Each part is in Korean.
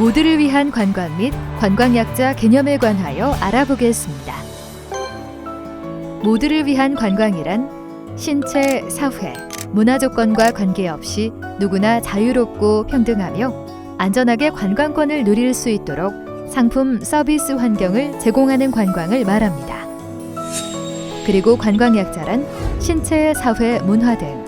모두를 위한 관광 및 관광약자 개념에 관하여 알아보겠습니다. 모두를 위한 관광이란 신체, 사회, 문화 조건과 관계없이 누구나 자유롭고 평등하며 안전하게 관광권을 누릴 수 있도록 상품, 서비스 환경을 제공하는 관광을 말합니다. 그리고 관광약자란 신체, 사회, 문화 등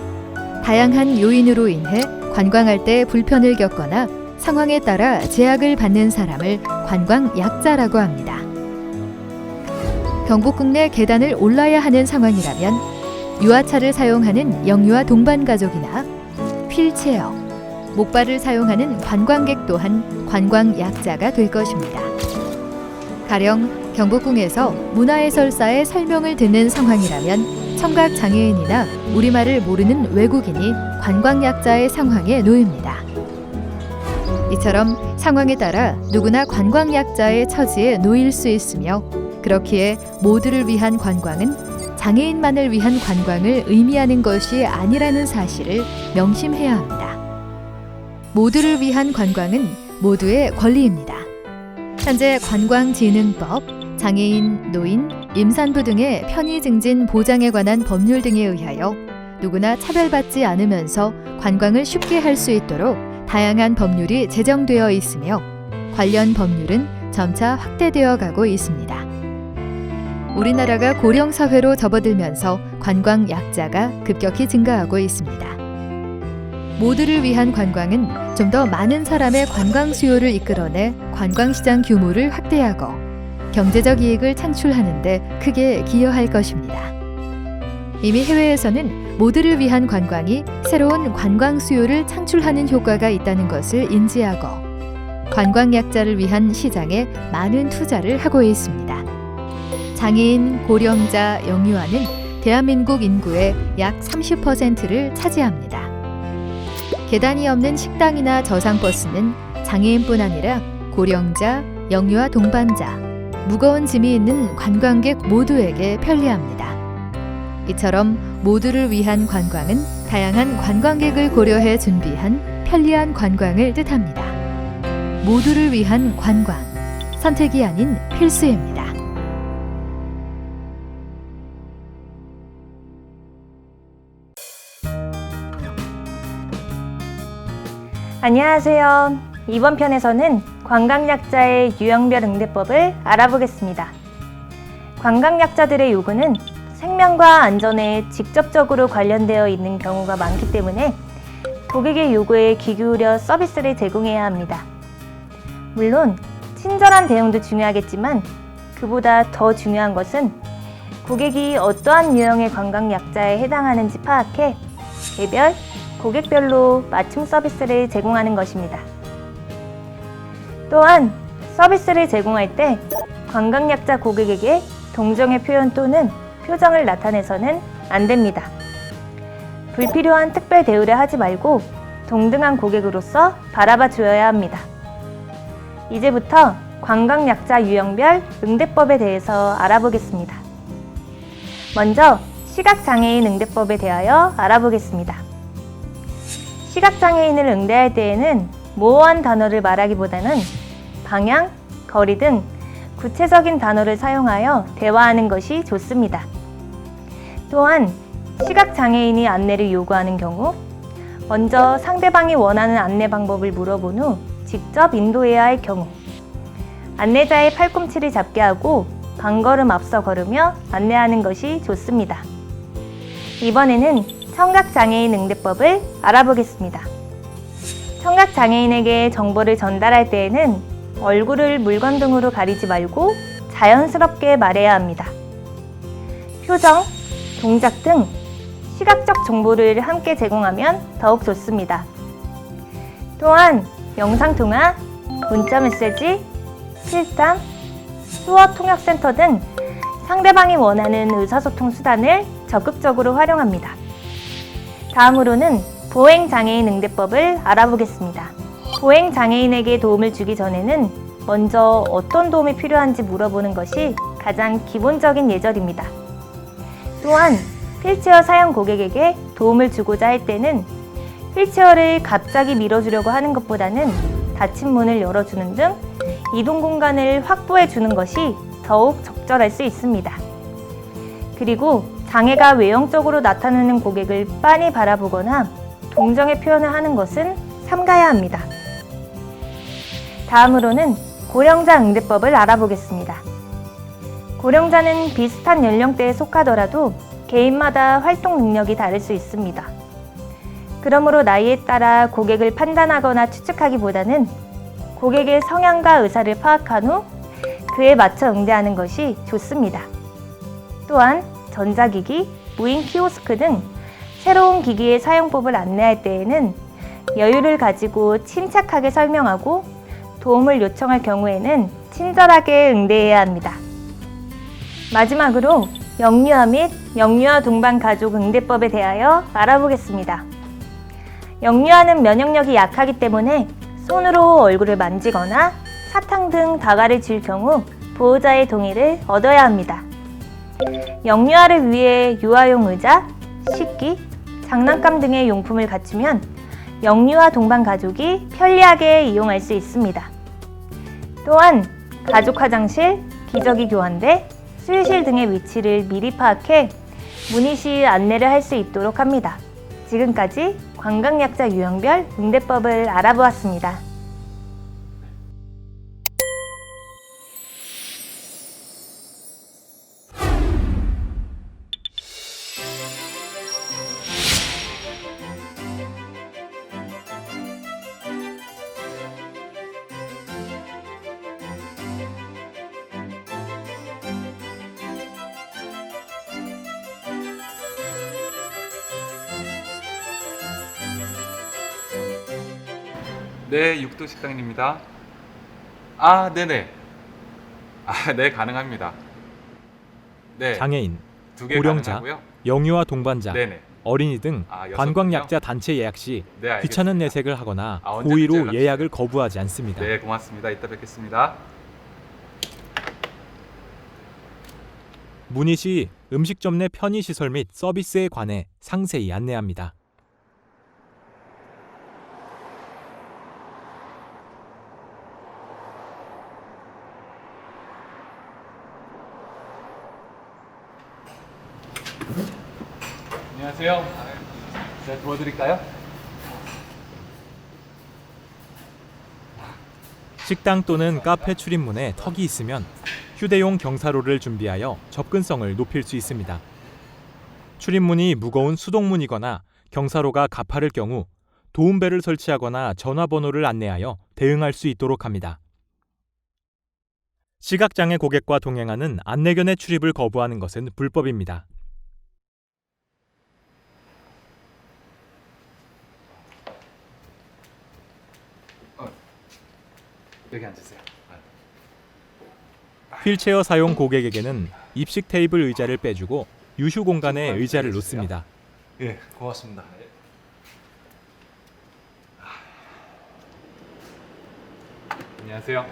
다양한 요인으로 인해 관광할 때 불편을 겪거나 상황에 따라 제약을 받는 사람을 관광약자라고 합니다. 경복궁 내 계단을 올라야 하는 상황이라면 유아차를 사용하는 영유아 동반 가족이나 휠체어, 목발을 사용하는 관광객 또한 관광약자가 될 것입니다. 가령 경복궁에서 문화해설사의 설명을 듣는 상황이라면 청각장애인이나 우리말을 모르는 외국인이 관광약자의 상황에 놓입니다. 이처럼 상황에 따라 누구나 관광약자의 처지에 놓일 수 있으며 그렇기에 모두를 위한 관광은 장애인만을 위한 관광을 의미하는 것이 아니라는 사실을 명심해야 합니다. 모두를 위한 관광은 모두의 권리입니다. 현재 관광진흥법, 장애인, 노인, 임산부 등의 편의 증진 보장에 관한 법률 등에 의하여 누구나 차별받지 않으면서 관광을 쉽게 할 수 있도록 다양한 법률이 제정되어 있으며 관련 법률은 점차 확대되어 가고 있습니다. 우리나라가 고령사회로 접어들면서 관광약자가 급격히 증가하고 있습니다. 모두를 위한 관광은 좀 더 많은 사람의 관광 수요를 이끌어내 관광시장 규모를 확대하고 경제적 이익을 창출하는 데 크게 기여할 것입니다. 이미 해외에서는 모두를 위한 관광이 새로운 관광 수요를 창출하는 효과가 있다는 것을 인지하고 관광약자를 위한 시장에 많은 투자를 하고 있습니다. 장애인, 고령자, 영유아는 대한민국 인구의 약 30%를 차지합니다. 계단이 없는 식당이나 저상버스는 장애인뿐 아니라 고령자, 영유아 동반자, 무거운 짐이 있는 관광객 모두에게 편리합니다. 이처럼 모두를 위한 관광은 다양한 관광객을 고려해 준비한 편리한 관광을 뜻합니다. 모두를 위한 관광, 선택이 아닌 필수입니다. 안녕하세요. 이번 편에서는 관광약자의 유형별 응대법을 알아보겠습니다. 관광약자들의 요구는 생명과 안전에 직접적으로 관련되어 있는 경우가 많기 때문에 고객의 요구에 귀 기울여 서비스를 제공해야 합니다. 물론 친절한 대응도 중요하겠지만 그보다 더 중요한 것은 고객이 어떠한 유형의 관광약자에 해당하는지 파악해 개별, 고객별로 맞춤 서비스를 제공하는 것입니다. 또한 서비스를 제공할 때 관광약자 고객에게 동정의 표현 또는 표정을 나타내서는 안 됩니다. 불필요한 특별 대우를 하지 말고 동등한 고객으로서 바라봐 주어야 합니다. 이제부터 관광약자 유형별 응대법에 대해서 알아보겠습니다. 먼저 시각장애인 응대법에 대하여 알아보겠습니다. 시각장애인을 응대할 때에는 모호한 단어를 말하기보다는 방향, 거리 등 구체적인 단어를 사용하여 대화하는 것이 좋습니다. 또한 시각장애인이 안내를 요구하는 경우 먼저 상대방이 원하는 안내 방법을 물어본 후 직접 인도해야 할 경우 안내자의 팔꿈치를 잡게 하고 반걸음 앞서 걸으며 안내하는 것이 좋습니다. 이번에는 청각장애인 응대법을 알아보겠습니다. 청각장애인에게 정보를 전달할 때에는 얼굴을 물건 등으로 가리지 말고 자연스럽게 말해야 합니다. 표정, 동작 등 시각적 정보를 함께 제공하면 더욱 좋습니다. 또한 영상통화, 문자메시지, 필담, 수어통역센터 등 상대방이 원하는 의사소통 수단을 적극적으로 활용합니다. 다음으로는 보행장애인 응대법을 알아보겠습니다. 보행장애인에게 도움을 주기 전에는 먼저 어떤 도움이 필요한지 물어보는 것이 가장 기본적인 예절입니다. 또한 휠체어 사용 고객에게 도움을 주고자 할 때는 휠체어를 갑자기 밀어주려고 하는 것보다는 닫힌 문을 열어주는 등 이동 공간을 확보해 주는 것이 더욱 적절할 수 있습니다. 그리고 장애가 외형적으로 나타나는 고객을 빤히 바라보거나 동정의 표현을 하는 것은 삼가야 합니다. 다음으로는 고령자 응대법을 알아보겠습니다. 고령자는 비슷한 연령대에 속하더라도 개인마다 활동 능력이 다를 수 있습니다. 그러므로 나이에 따라 고객을 판단하거나 추측하기보다는 고객의 성향과 의사를 파악한 후 그에 맞춰 응대하는 것이 좋습니다. 또한 전자기기, 무인 키오스크 등 새로운 기기의 사용법을 안내할 때에는 여유를 가지고 침착하게 설명하고 도움을 요청할 경우에는 친절하게 응대해야 합니다. 마지막으로 영유아 및 영유아 동반 가족 응대법에 대하여 알아보겠습니다. 영유아는 면역력이 약하기 때문에 손으로 얼굴을 만지거나 사탕 등 다가를 줄 경우 보호자의 동의를 얻어야 합니다. 영유아를 위해 유아용 의자, 식기, 장난감 등의 용품을 갖추면 영유아 동반 가족이 편리하게 이용할 수 있습니다. 또한 가족 화장실, 기저귀 교환대, 수유실 등의 위치를 미리 파악해 문의 시 안내를 할 수 있도록 합니다. 지금까지 관광약자 유형별 응대법을 알아보았습니다. 네, 육도 식당입니다. 아, 네네. 아, 네, 가능합니다. 네, 장애인, 2개 고령자, 가능하고요. 영유아 동반자, 네네. 어린이 등 여섯 관광약자 단체 예약 시 네, 알겠습니다. 귀찮은 내색을 하거나 언제든지 고의로 연락 예약을 거부하지 않습니다. 네, 고맙습니다. 이따 뵙겠습니다. 문의 시 음식점 내 편의시설 및 서비스에 관해 상세히 안내합니다. 안녕하세요. 제가 도와드릴까요? 식당 또는 카페 출입문에 턱이 있으면 휴대용 경사로를 준비하여 접근성을 높일 수 있습니다. 출입문이 무거운 수동문이거나 경사로가 가파를 경우 도움벨을 설치하거나 전화번호를 안내하여 대응할 수 있도록 합니다. 시각장애 고객과 동행하는 안내견의 출입을 거부하는 것은 불법입니다. 여기 앉으세요. 휠체어 사용 고객에게는 입식 테이블 의자를 빼주고 유휴 공간에 의자를 놓습니다. 예, 고맙습니다. 안녕하세요.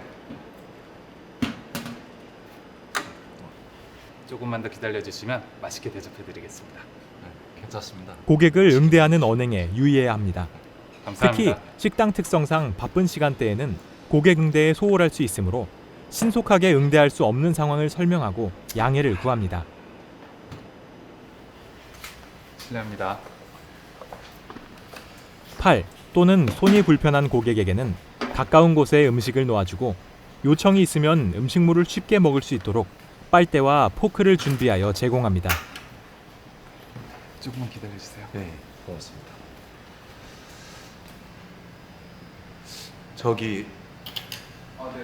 조금만 더 기다려주시면 맛있게 대접해드리겠습니다. 네, 괜찮습니다. 고객을 응대하는 언행에 유의해야 합니다. 감사합니다. 특히 식당 특성상 바쁜 시간대에는 고객 응대에 소홀할 수 있으므로 신속하게 응대할 수 없는 상황을 설명하고 양해를 구합니다. 실례합니다. 팔 또는 손이 불편한 고객에게는 가까운 곳에 음식을 놓아주고 요청이 있으면 음식물을 쉽게 먹을 수 있도록 빨대와 포크를 준비하여 제공합니다. 조금만 기다려주세요. 예, 고맙습니다. 저기 네.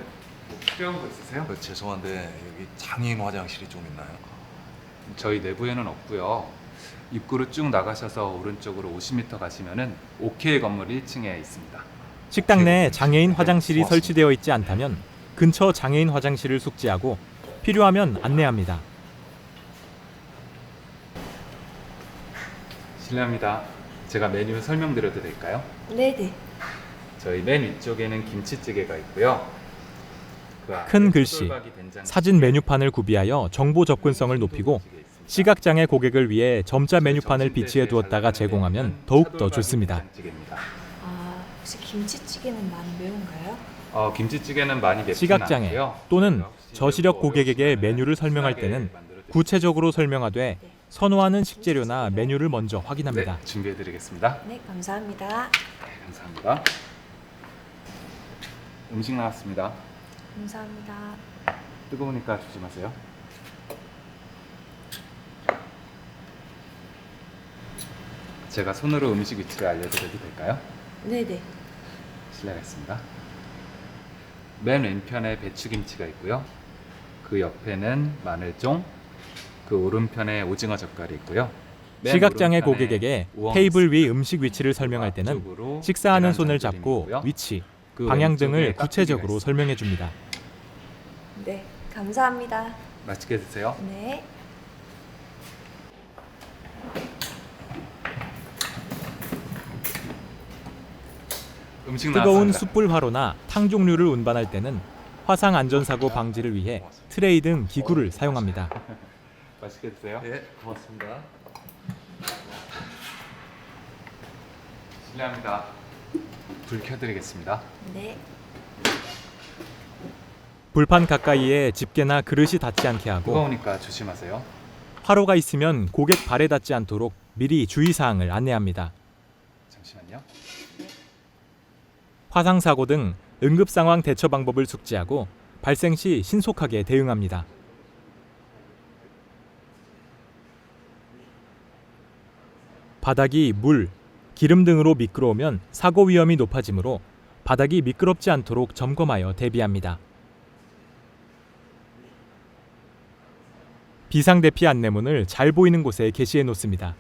뭐 필요한 거 있으세요? 죄송한데 여기 장애인 화장실이 좀 있나요? 저희 내부에는 없고요. 입구로 쭉 나가셔서 오른쪽으로 50m 가시면은 OK 건물 1층에 있습니다. 식당 내 장애인 화장실이 고맙습니다. 설치되어 있지 않다면 근처 장애인 화장실을 숙지하고 필요하면 안내합니다. 실례합니다. 제가 메뉴 설명드려도 될까요? 네네. 저희 맨 위쪽에는 김치찌개가 있고요. 그 앞에 큰 글씨, 소돌박이 된장찌개, 사진 메뉴판을 구비하여 정보 접근성을 높이고 시각장애 고객을 위해 점자 메뉴판을 비치해 두었다가 제공하면 더욱 더 좋습니다. 혹시 김치찌개는 많이 매운가요? 김치찌개는 많이 맵진 시각장애 않고요. 또는 저시력 고객에게 메뉴를 설명할 때는 구체적으로 설명하되 선호하는 식재료나 메뉴를 먼저 확인합니다. 네, 준비해드리겠습니다. 네, 감사합니다. 네, 감사합니다. 음식 나왔습니다. 감사합니다. 뜨거우니까 조심하세요. 제가 손으로 음식 위치를 알려드려도 될까요? 네네. 실례하겠습니다. 맨 왼편에 배추김치가 있고요. 그 옆에는 마늘종, 그 오른편에 오징어 젓갈이 있고요. 맨 시각장애 오른편에 고객에게 우엉 테이블 위 스프, 음식 위치를 설명할 때는 앞쪽으로 식사하는 계란 손을 전조림이 잡고 있고요. 위치, 그 방향 왼쪽에 등을 깍두기가 구체적으로 있습니다. 설명해 줍니다. 네, 감사합니다. 맛있게 드세요. 네. 음식 뜨거운 나왔습니다. 숯불 화로나 탕 종류를 운반할 때는 화상 안전사고 방지를 위해 트레이 등 기구를 사용합니다. 맛있게 드세요. 예, 고맙습니다. 실례합니다. 불 켜드리겠습니다. 네. 불판 가까이에 집게나 그릇이 닿지 않게 하고 뜨거우니까 조심하세요. 화로가 있으면 고객 발에 닿지 않도록 미리 주의사항을 안내합니다. 잠시만요. 화상 사고 등 응급 상황 대처 방법을 숙지하고 발생 시 신속하게 대응합니다. 바닥이 물, 기름 등으로 미끄러우면 사고 위험이 높아지므로 바닥이 미끄럽지 않도록 점검하여 대비합니다. 비상대피 안내문을 잘 보이는 곳에 게시해 놓습니다.